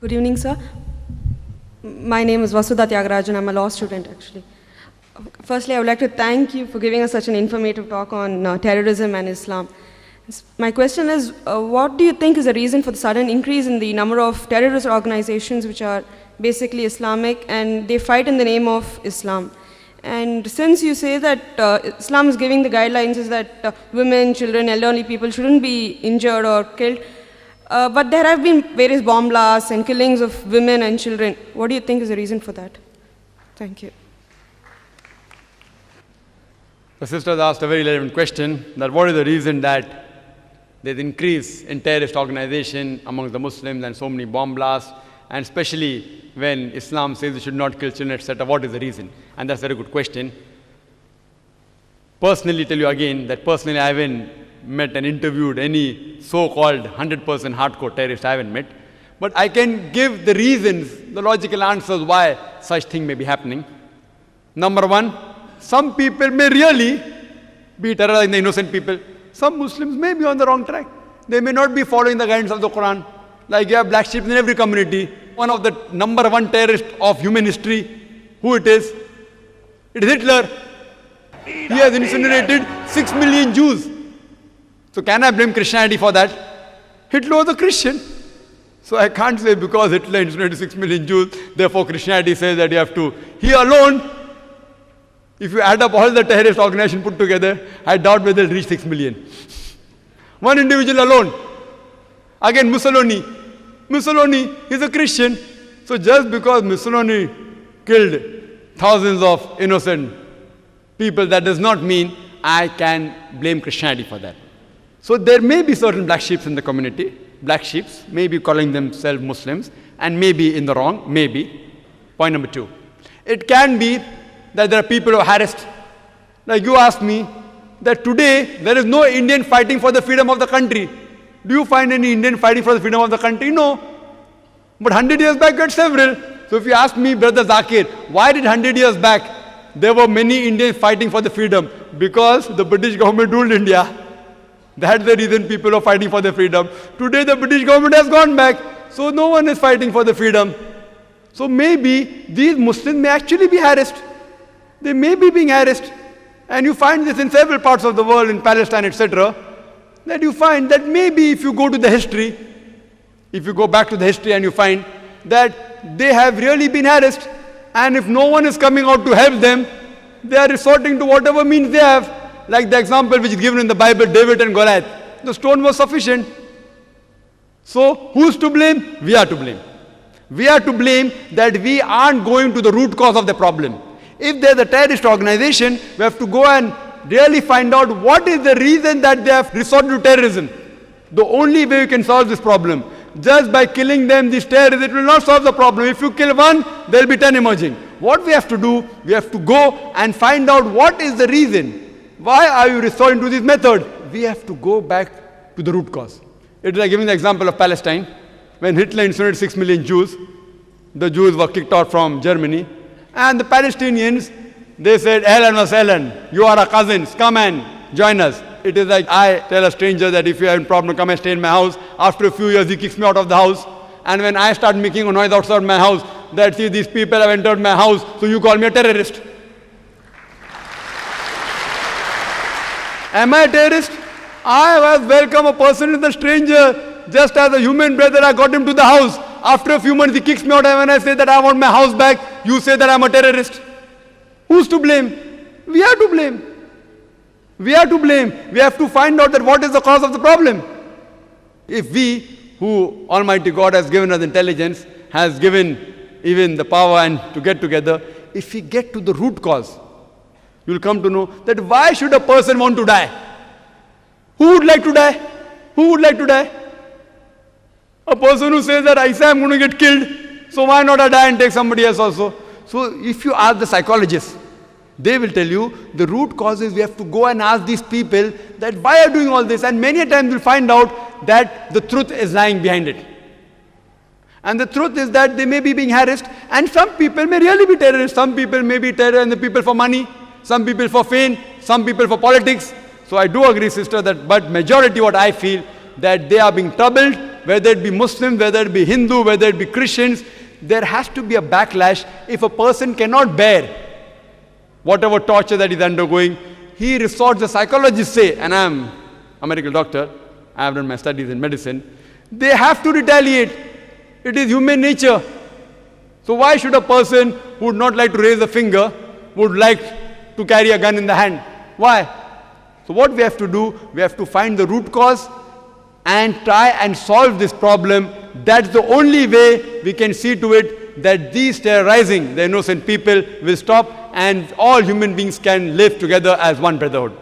Good evening, sir. My name is Vasudha Tyagarajan. I'm a law student, actually. Firstly, I would like to thank you for giving us such an informative talk on terrorism and Islam. My question is, what do you think is the reason for the sudden increase in the number of terrorist organizations which are basically Islamic and they fight in the name of Islam? And since you say that Islam is giving the guidelines is that women, children, elderly people shouldn't be injured or killed, but there have been various bomb blasts and killings of women and children. What do you think is the reason for that? Thank you. The sisters asked a very relevant question, that what is the reason that there's increase in terrorist organization amongst the Muslims and so many bomb blasts, and especially when Islam says you should not kill children, etc. What is the reason? And that's a very good question. Personally, tell you again that personally I haven't met and interviewed any so-called 100% hardcore terrorist. I haven't met. But I can give the reasons, the logical answers why such thing may be happening. Number one, some people may really be terrorizing the innocent people. Some Muslims may be on the wrong track. They may not be following the guidance of the Quran. Like you have black sheep in every community. One of the number one terrorists of human history, who it is? It is Hitler. He has incinerated 6 million Jews. So can I blame Christianity for that? Hitler was a Christian. So I can't say because Hitler incinerated 6 million Jews, therefore Christianity says that you have to. He alone, if you add up all the terrorist organizations put together, I doubt whether they'll reach 6 million. One individual alone. Again, Mussolini. Mussolini is a Christian. So just because Mussolini killed thousands of innocent people, that does not mean I can blame Christianity for that. So there may be certain black sheep in the community, black sheep, maybe calling themselves Muslims, and maybe in the wrong, maybe. Point number two. It can be that there are people who are harassed. Like you asked me, that today there is no Indian fighting for the freedom of the country. Do you find any Indian fighting for the freedom of the country? No. But 100 years back, you had several. So if you ask me, Brother Zakir, why did 100 years back there were many Indians fighting for the freedom? Because the British government ruled India. That's the reason people are fighting for their freedom. Today the British government has gone back, so no one is fighting for the freedom. So maybe these Muslims may actually be harassed. They may be being harassed. And you find this in several parts of the world, in Palestine, etc. That you find that maybe if you go to the history, if you go back to the history and you find that they have really been harassed, and if no one is coming out to help them, they are resorting to whatever means they have. Like the example which is given in the Bible, David and Goliath. The stone was sufficient. So who's to blame? We are to blame. We are to blame that we aren't going to the root cause of the problem. If there's a terrorist organization, we have to go and really find out what is the reason that they have resorted to terrorism. The only way we can solve this problem. Just by killing them, these terrorists, it will not solve the problem. If you kill one, there will be 10 emerging. What we have to do, we have to go and find out what is the reason. Why are you resorting to this method? We have to go back to the root cause. It is like giving the example of Palestine. When Hitler incinerated 6 million Jews, the Jews were kicked out from Germany. And the Palestinians, they said, Ahlan wa sahlan, you are our cousins, come and join us. It is like I tell a stranger that if you have a problem, come and stay in my house. After a few years, he kicks me out of the house. And when I start making a noise outside my house, that see, these people have entered my house, so you call me a terrorist. Am I a terrorist? I have welcomed a person as a stranger, just as a human brother. I got him to the house. After a few months, he kicks me out, and when I say that I want my house back, you say that I'm a terrorist. Who's to blame? We are to blame. We are to blame. We have to find out that what is the cause of the problem. If we, who Almighty God has given us intelligence, has given even the power and to get together, if we get to the root cause, you will come to know that why should a person want to die? Who would like to die? Who would like to die? A person who says that I say I'm going to get killed, so why not I die and take somebody else also? So if you ask the psychologists, they will tell you the root causes. We have to go and ask these people that why are you doing all this, and many a times we'll find out that the truth is lying behind it. And the truth is that they may be being harassed, and some people may really be terrorists. Some people may be terrorists and the people for money, some people for fame, some people for politics. So I do agree, sister, that but majority what I feel that they are being troubled whether it be Muslim, whether it be Hindu, whether it be Christians, there has to be a backlash. If a person cannot bear whatever torture that he's undergoing, he resorts, the psychologists say, and I'm a medical doctor, I have done my studies in medicine, they have to retaliate. It is human nature. So why should a person who would not like to raise a finger would like to carry a gun in the hand? Why? So what we have to do, we have to find the root cause and try and solve this problem. That's the only way we can see to it that these terrorizing the innocent people will stop and all human beings can live together as one brotherhood.